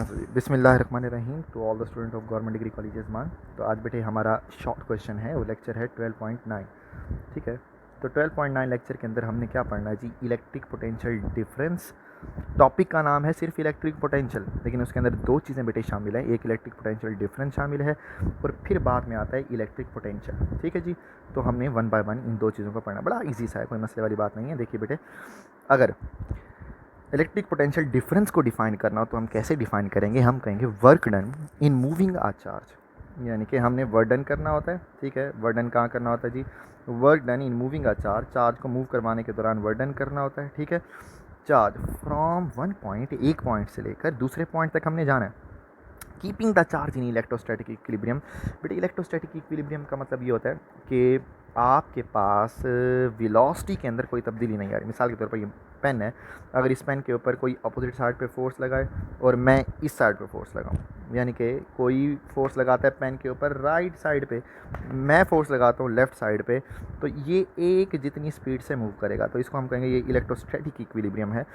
बिस्मिल्लाहिर्रहमानिर्रहीम to all the student of government degree colleges मान। तो आज बेटे हमारा शॉर्ट क्वेश्चन है, वो लेक्चर है 12.9। ठीक है, तो 12.9 लेक्चर के अंदर हमने क्या पढ़ना है जी, इलेक्ट्रिक पोटेंशियल डिफरेंस। टॉपिक का नाम है सिर्फ इलेक्ट्रिक पोटेंशियल, लेकिन उसके अंदर दो चीज़ें बेटे शामिल हैं, एक इलेक्ट्रिक पोटेंशियल डिफरेंस शामिल है और फिर बाद में आता है इलेक्ट्रिक पोटेंशियल। ठीक है जी, तो हमने वन बाय वन इन दो चीज़ों को पढ़ना। बड़ा ईजी सा है, कोई मसले वाली बात नहीं है। देखिए बेटे, अगर इलेक्ट्रिक पोटेंशियल डिफरेंस को डिफाइन करना हो तो हम कैसे डिफाइन करेंगे, हम कहेंगे work done in moving a charge. यानी कि हमने वर्क डन करना होता है। ठीक है, वर्क डन कहाँ करना होता है जी, work done in moving a charge, charge को मूव करवाने के दौरान वर्क डन करना होता है। ठीक है, चार्ज फ्रॉम वन पॉइंट, एक पॉइंट से लेकर दूसरे पॉइंट तक हमने जाना है, keeping the charge in electrostatic equilibrium. बेटे इलेक्ट्रोस्टैटिक इक्विलिब्रियम का मतलब ये होता है कि आपके पास वेलोसिटी के अंदर कोई तब्दीली नहीं आ रही। मिसाल के तौर पर ये पेन है, अगर इस पेन के ऊपर कोई अपोजिट साइड पे फोर्स लगाए और मैं इस साइड पे फोर्स लगाऊं, यानी कि कोई फोर्स लगाता है पेन के ऊपर राइट साइड पे, मैं फोर्स लगाता हूँ लेफ़्ट साइड पे, तो ये एक जितनी स्पीड से मूव करेगा, तो इसको हम कहेंगे ये इलेक्ट्रोस्टैटिक इक्विलिब्रियम है।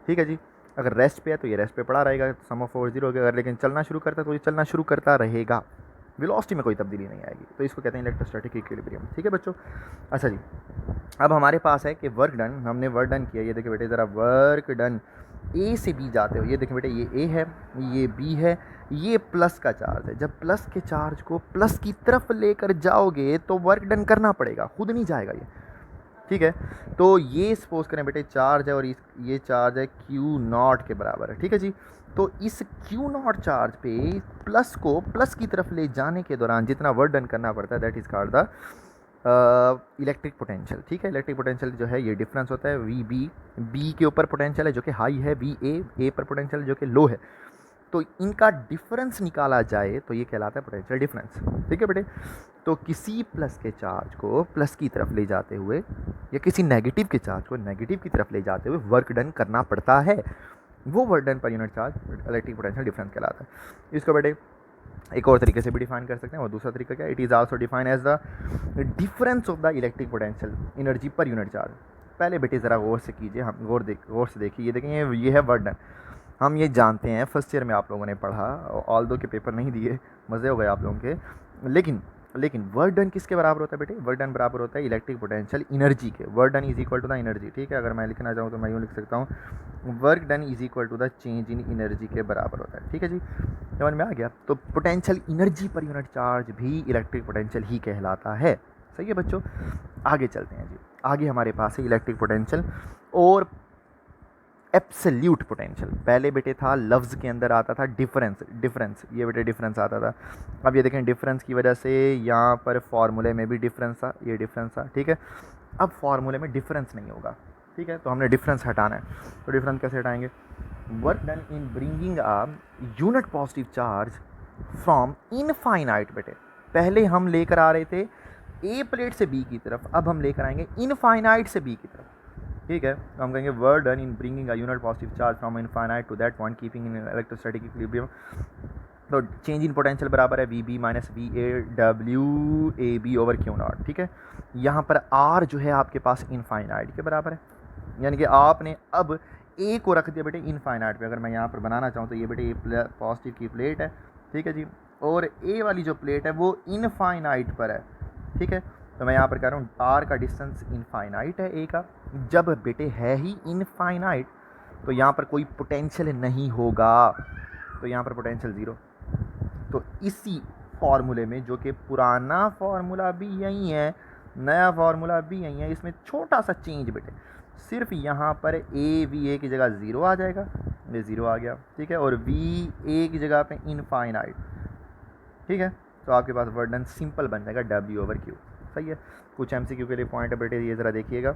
ठीक है जी, अगर रेस्ट पे है तो ये रेस्ट पे पड़ा रहेगा, सम ऑफ फोर्स जीरो हो गया। अगर लेकिन चलना शुरू करता है तो ये चलना शुरू करता रहेगा, वेलोसिटी में कोई तब्दीली नहीं आएगी, तो इसको कहते हैं इलेक्ट्रोस्टैटिक इक्विलिब्रियम। ठीक है बच्चों, अच्छा जी, अब हमारे पास है कि वर्क डन, हमने वर्क डन किया। ये देखिए बेटे ज़रा, वर्क डन ए से बी जाते हो, ये देखिए बेटे ये ए है, ये बी है, ये प्लस का चार्ज है। जब प्लस के चार्ज को प्लस की तरफ लेकर जाओगे तो वर्क डन करना पड़ेगा, खुद नहीं जाएगा ये। ठीक है, तो ये सपोज करें बेटे चार्ज है और ये चार्ज है क्यू नॉट के बराबर है। ठीक है जी, तो इस क्यू नॉट चार्ज पे प्लस को प्लस की तरफ ले जाने के दौरान जितना वर्क डन करना पड़ता है, that is called the electric potential. ठीक है, इलेक्ट्रिक पोटेंशियल जो है ये डिफरेंस होता है वी बी, बी के ऊपर पोटेंशियल है जो कि हाई है, वी ए पर पोटेंशियल जो कि लो है, तो इनका डिफरेंस निकाला जाए तो ये कहलाता है पोटेंशियल डिफरेंस। ठीक है बेटे, तो किसी प्लस के चार्ज को प्लस की तरफ ले जाते हुए या किसी नेगेटिव के चार्ज को नेगेटिव की तरफ ले जाते हुए वर्क डन करना पड़ता है, वो वर्क डन पर unit charge electric potential difference कहलाता है। इसको बेटे एक और तरीके से भी डिफाइन कर सकते हैं, और दूसरा तरीका क्या है, it is also define as the difference of the electric potential energy per unit charge. पहले बेटे ज़रा गौर से कीजिए, हम गौर से देखिए, ये देखें ये है वर्क डन। हम ये जानते हैं, फर्स्ट ईयर में आप लोगों ने पढ़ा, ऑल दो के पेपर नहीं दिए, मज़े हो गए आप लोगों के, लेकिन वर्क डन किसके बराबर होता है बेटे, वर्क डन बराबर होता है इलेक्ट्रिक पोटेंशियल एनर्जी के। Work done is equal to the energy. ठीक है, अगर मैं लिखना चाहूँ तो मैं यूँ लिख सकता हूँ, work done is equal to the change in energy के बराबर होता है। ठीक है जी, समझ में आ गया। तो potential energy per unit charge भी इलेक्ट्रिक पोटेंशियल ही कहलाता है। सही है बच्चों, आगे चलते हैं जी। आगे हमारे पास है इलेक्ट्रिक पोटेंशियल और एब्सोल्यूट पोटेंशियल। पहले बेटे था लफ्ज़ के अंदर आता था डिफरेंस, ये बेटे डिफरेंस आता था। अब ये देखें, डिफरेंस की वजह से यहाँ पर फार्मूले में भी डिफरेंस था, ये डिफरेंस था। ठीक है, अब फार्मूले में डिफरेंस नहीं होगा। ठीक है, तो हमने डिफरेंस हटाना है, तो डिफरेंस कैसे हटाएंगे, work done in bringing a unit positive charge from infinite. बेटे पहले हम लेकर आ रहे थे ए प्लेट से बी की तरफ, अब हम लेकर आएंगे इनफाइनाइट से बी की तरफ। ठीक है, तो हम कहेंगे work done in bringing a unit positive charge from infinite to that point keeping in electrostatic equilibrium. तो चेंज इन पोटेंशियल बराबर है V B minus V A W A B over Q naught. ठीक है, यहाँ पर are जो है आपके पास इनफाइनाइट के बराबर है, यानी कि आपने अब ए को रख दिया बेटे इनफाइनाइट पे। अगर मैं यहाँ पर बनाना चाहूँ तो ये बेटे ए पॉजिटिव की प्लेट है। ठीक है जी, और ए वाली जो प्लेट है वो इनफाइनाइट पर है। ठीक है, तो मैं यहाँ पर कह रहा हूँ आर का डिस्टेंस इनफाइनाइट है ए का। जब बेटे है ही इनफाइनाइट तो यहाँ पर कोई पोटेंशियल नहीं होगा, तो यहाँ पर पोटेंशियल ज़ीरो। तो इसी फार्मूले में, जो कि पुराना फार्मूला भी यही है, नया फार्मूला भी यही है, इसमें छोटा सा चेंज बेटे, सिर्फ यहाँ पर ए वी ए की जगह ज़ीरो आ जाएगा, ये ज़ीरो आ गया। ठीक है, और वी ए की जगह पे इनफाइनाइट। ठीक है, तो आपके पास वर्क डन सिंपल बन जाएगा डब्ल्यू ओवर क्यू। सही है, कुछ एमसीक्यू के लिए पॉइंट है बेटे, ये ज़रा देखिएगा,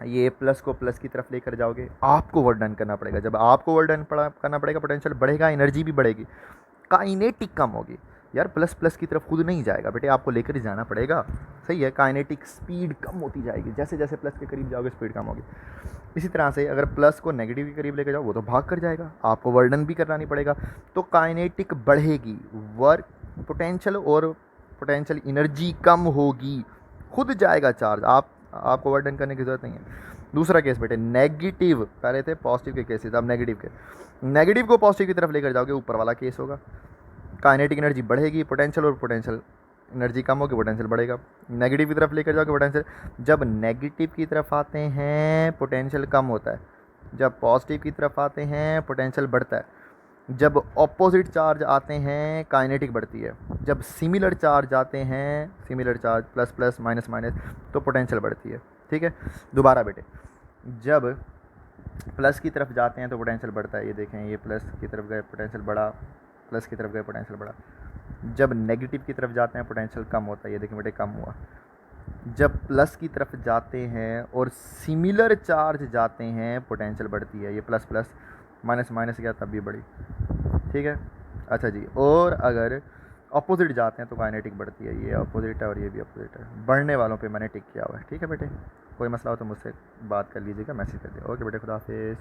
ये प्लस को प्लस की तरफ लेकर जाओगे, आपको वर्क डन करना पड़ेगा। जब आपको वर्क डन करना पड़ेगा, पोटेंशियल बढ़ेगा, एनर्जी भी बढ़ेगी, काइनेटिक कम होगी। यार प्लस प्लस की तरफ खुद नहीं जाएगा बेटे, आपको लेकर ही जाना पड़ेगा। सही है, काइनेटिक स्पीड कम होती जाएगी, जैसे जैसे प्लस के करीब जाओगे स्पीड कम होगी। इसी तरह से अगर प्लस को नेगेटिव के करीब लेकर जाओ, वो तो भाग कर जाएगा, आपको वर्क डन भी करना नहीं पड़ेगा, तो काइनेटिक बढ़ेगी, वर्क पोटेंशियल और पोटेंशियल एनर्जी कम होगी, खुद जाएगा चार्ज, आपको वर्क डन करने की ज़रूरत नहीं है। दूसरा केस बेटे नेगेटिव, पहले थे पॉजिटिव के केसेस, अब नेगेटिव के। नेगेटिव को पॉजिटिव की तरफ लेकर जाओगे, ऊपर वाला केस होगा, काइनेटिक एनर्जी बढ़ेगी, पोटेंशियल और पोटेंशियल एनर्जी कम होगी, पोटेंशियल बढ़ेगा। नेगेटिव की तरफ लेकर जाओगे पोटेंशियल, जब नेगेटिव की तरफ आते हैं पोटेंशियल कम होता है, जब पॉजिटिव की तरफ आते हैं पोटेंशियल बढ़ता है, जब ऑपोजिट चार्ज आते हैं काइनेटिक बढ़ती है, जब सिमिलर चार्ज आते हैं, similar charge plus plus minus minus, तो पोटेंशियल बढ़ती है। ठीक है, दोबारा बेटे, जब प्लस की तरफ जाते हैं तो पोटेंशियल बढ़ता है, ये देखें ये प्लस की तरफ गए पोटेंशियल बढ़ा, प्लस की तरफ गए पोटेंशियल बढ़ा। जब नेगेटिव की तरफ जाते हैं पोटेंशियल कम होता है, ये देखें बेटे कम हुआ। जब प्लस की तरफ जाते हैं और सिमिलर चार्ज जाते हैं पोटेंशियल बढ़ती है, ये प्लस प्लस माइनस माइनस गया तब भी बढ़ी। ठीक है, अच्छा जी, और अगर अपोजिट जाते हैं तो काइनेटिक बढ़ती है, ये अपोजिट है और ये भी अपोजिट है। बढ़ने वालों पे मैंने टिक किया हुआ है। ठीक है बेटे, कोई मसला हो तो मुझसे बात कर लीजिएगा, मैसेज कर दिया। ओके बेटे, खुदा हाफिज़।